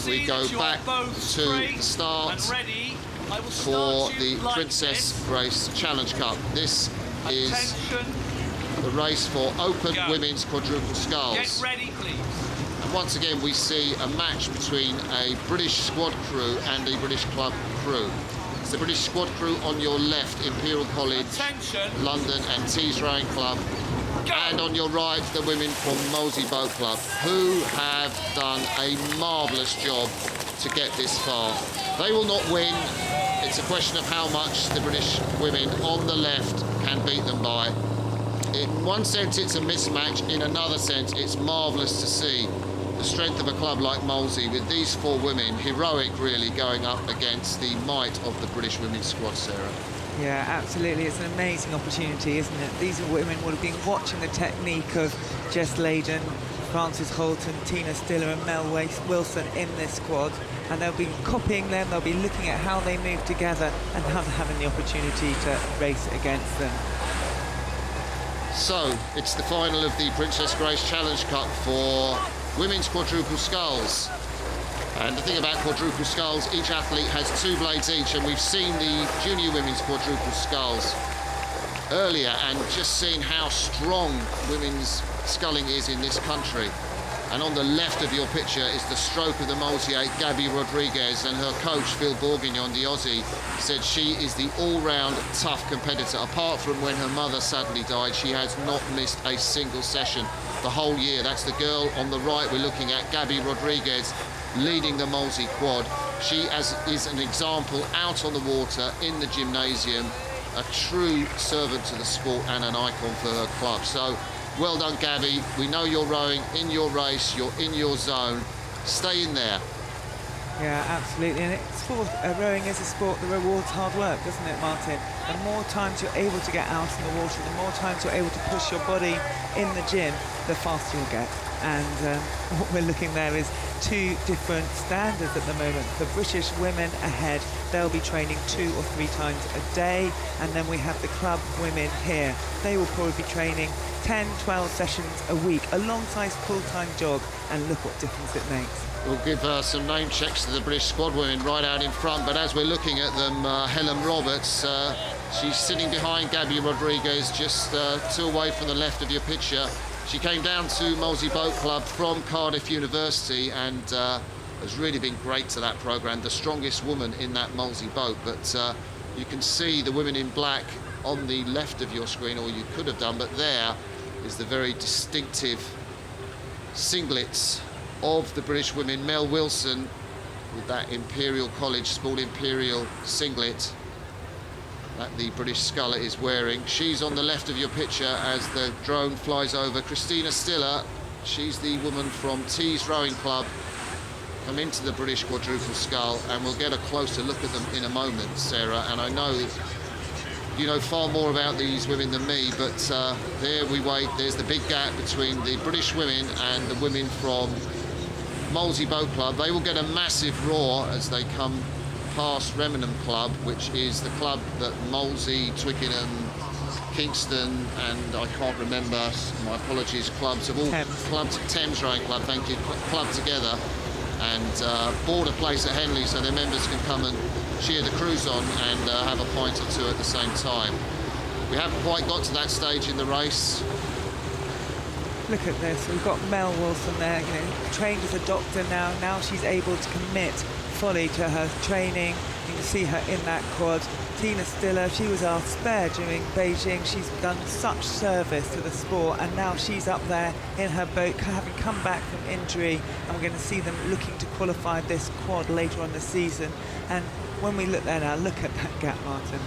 we go back to the start for the Princess Grace Challenge Cup. This is the race for Open Women's Quadruple Sculls. Get ready, please. And once again, we see a match between a British squad crew and a British club crew. It's the British squad crew on your left, Imperial College, London and Tees Rowing Club. And on your right, the women from Molesey Boat Club, who have done a marvellous job to get this far. They will not win. It's a question of how much the British women on the left can beat them by. In one sense, it's a mismatch. In another sense, it's marvellous to see the strength of a club like Molesey with these four women, heroic really, going up against the might of the British women's squad, Sarah. Yeah, absolutely. It's an amazing opportunity, isn't it? These women would have been watching the technique of Jess Layden, Frances Holton, Tina Stiller and Mel Wilson in this squad, and they'll be copying them. They'll be looking at how they move together and having the opportunity to race against them. So, it's the final of the Princess Grace Challenge Cup for women's quadruple sculls. And the thing about quadruple sculls, each athlete has 2 blades each, and we've seen the junior women's quadruple sculls earlier and just seen how strong women's sculling is in this country. And on the left of your picture is the stroke of the Molesey 8, Gabby Rodriguez, and her coach, Phil Bourguignon, the Aussie, said she is the all-round tough competitor. Apart from when her mother sadly died, she has not missed a single session the whole year. That's the girl on the right we're looking at, Gabby Rodriguez, leading the Molesey quad. She is an example out on the water in the gymnasium, a true servant to the sport and an icon for her club. So well done, Gabby. We know you're rowing in your race, you're in your zone. Stay in there. Yeah, absolutely. And rowing is a sport that rewards hard work, doesn't it, Martin? The more times you're able to get out in the water, the more times you're able to push your body in the gym, the faster you'll get. And what we're looking there is 2 different standards at the moment. The British women ahead, they'll be training 2 or 3 times a day, and then we have the club women here. They will probably be training 10, 12 sessions a week, a long-sized full-time job, and look what difference it makes. We'll give some name checks to the British squad women right out in front, but as we're looking at them, Helen Roberts, she's sitting behind Gabby Rodriguez, just 2 away from the left of your picture. She came down to Molesey Boat Club from Cardiff University and has really been great to that programme, the strongest woman in that Molesey boat. But you can see the women in black on the left of your screen, or you could have done, but there is the very distinctive singlets of the British women. Mel Wilson with that Imperial College Sport Imperial singlet that the British sculler is wearing. She's on the left of your picture as the drone flies over. Christina Stiller, she's the woman from Tees Rowing Club, come into the British quadruple scull, and we'll get a closer look at them in a moment, Sarah. And I know you know far more about these women than me, but there we wait. There's the big gap between the British women and the women from Molesey Boat Club. They will get a massive roar as they come past Remenham Club, which is the club that Molesey, Twickenham, Kingston, and I can't remember, my apologies, clubs of all clubs, Thames Rowing Club, thank you, club together and bought a place at Henley so their members can come and cheer the crews on and have a pint or 2 at the same time. We haven't quite got to that stage in the race. Look at this, we've got Mel Wilson there, trained as a doctor now. Now she's able to commit fully to her training. You can see her in that quad. Tina Stiller, she was our spare during Beijing. She's done such service to the sport, and now she's up there in her boat, having come back from injury, and we're going to see them looking to qualify this quad later on the season. And when we look there now, look at that gap, Martin.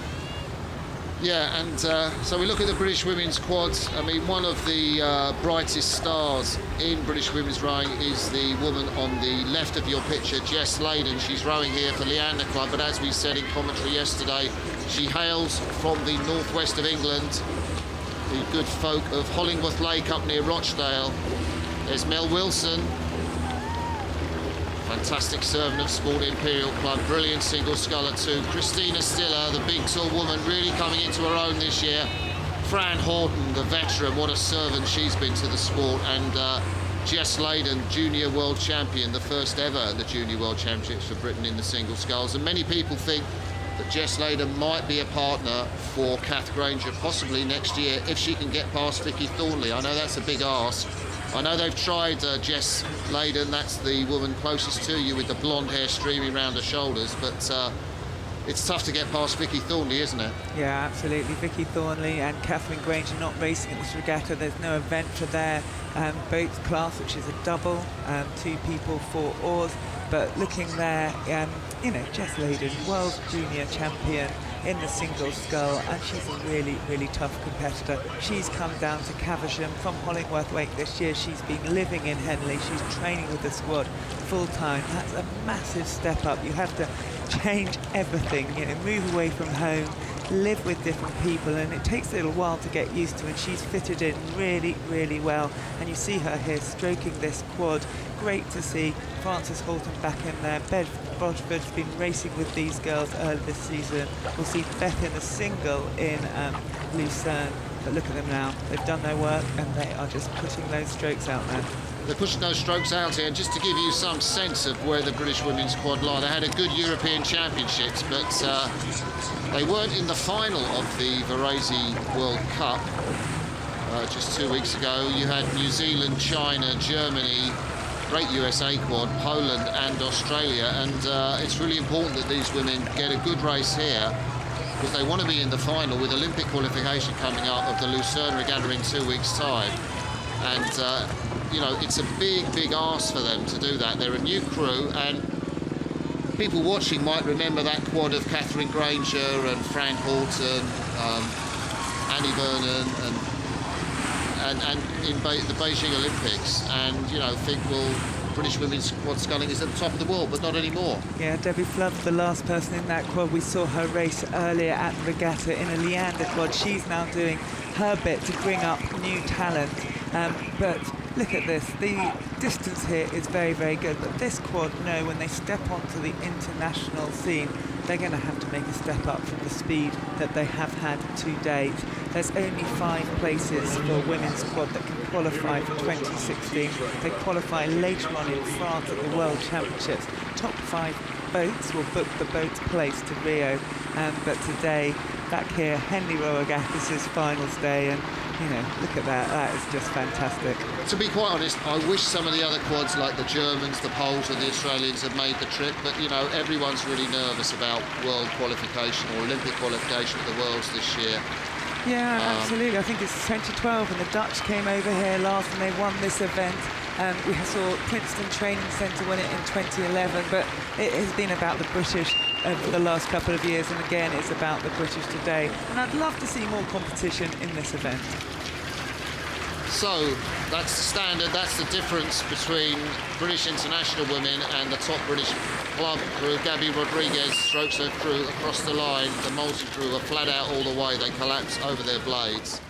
Yeah, and so we look at the British women's quads. I mean, one of the brightest stars in British women's rowing is the woman on the left of your picture, Jess Layden. She's rowing here for Leander Club, but as we said in commentary yesterday, she hails from the northwest of England, the good folk of Hollingworth Lake up near Rochdale. There's Mel Wilson, fantastic servant of Sport Imperial Club, brilliant single sculler too. Christina Stiller, the big tall woman, really coming into her own this year. Fran Horton, the veteran, what a servant she's been to the sport. And Jess Leyden, junior world champion, the first ever at the junior world championships for Britain in the single sculls. And many people think that Jess Leyden might be a partner for Kath Granger possibly next year if she can get past Vicky Thornley. I know that's a big ask. I know they've tried Jess Leyden, that's the woman closest to you with the blonde hair streaming around her shoulders, but it's tough to get past Vicky Thornley, isn't it? Yeah, absolutely. Vicky Thornley and Catherine Granger not racing at this regatta. There's no event for their boats class, which is a double, 2 people, 4 oars. But looking there, you know, Jess Leyden, world junior champion in the single scull, and she's a really, really tough competitor. She's come down to Caversham from Hollingworth Wake this year. She's been living in Henley. She's training with the squad full time. That's a massive step up. You have to change everything, you know, move away from home, live with different people, and it takes a little while to get used to, and she's fitted in really, really well. And you see her here stroking this quad. Great to see Frances Horton back in there. Bev Bodford's been racing with these girls earlier this season. We'll see Beth in the single in Lucerne, but look at them now. They've done their work and they are just putting those strokes out there. They're pushing those strokes out here, and just to give you some sense of where the British women's quad lie, they had a good European Championships, but they weren't in the final of the Varese World Cup just 2 weeks ago. You had New Zealand, China, Germany, great USA quad, Poland and Australia, and it's really important that these women get a good race here because they want to be in the final with Olympic qualification coming up of the Lucerne Regatta in 2 weeks' time. And you know, it's a big, big ask for them to do that. They're a new crew, and people watching might remember that quad of Catherine Granger and Fran Horton, Annie Vernon, and in the Beijing Olympics, and you know, think, well, British women's quad sculling is at the top of the world, but not anymore. Yeah, Debbie Flood, the last person in that quad. We saw her race earlier at the regatta in a Leander quad. She's now doing her bit to bring up new talent. But look at this, the distance here is very, very good, but this quad know when they step onto the international scene, they're going to have to make a step up from the speed that they have had to date. There's only 5 places for women's quad that can qualify for 2016. They qualify later on in France at the World Championships. Top 5 boats will book the boat's place to Rio, but today, back here, Henley Royal Regatta, this is finals day, and you know, look at that, that is just fantastic. To be quite honest, I wish some of the other quads like the Germans, the Poles and the Australians had made the trip, but you know, everyone's really nervous about world qualification or Olympic qualification at the Worlds this year. Yeah, absolutely. I think it's 2012 and the Dutch came over here last and they won this event. We saw Princeton Training Centre win it in 2011, but it has been about the British for the last couple of years, and again it's about the British today, and I'd love to see more competition in this event. So that's the standard, that's the difference between British international women and the top British club crew. Gabby Rodriguez strokes her crew across the line. The Molesey crew are flat out all the way, they collapse over their blades.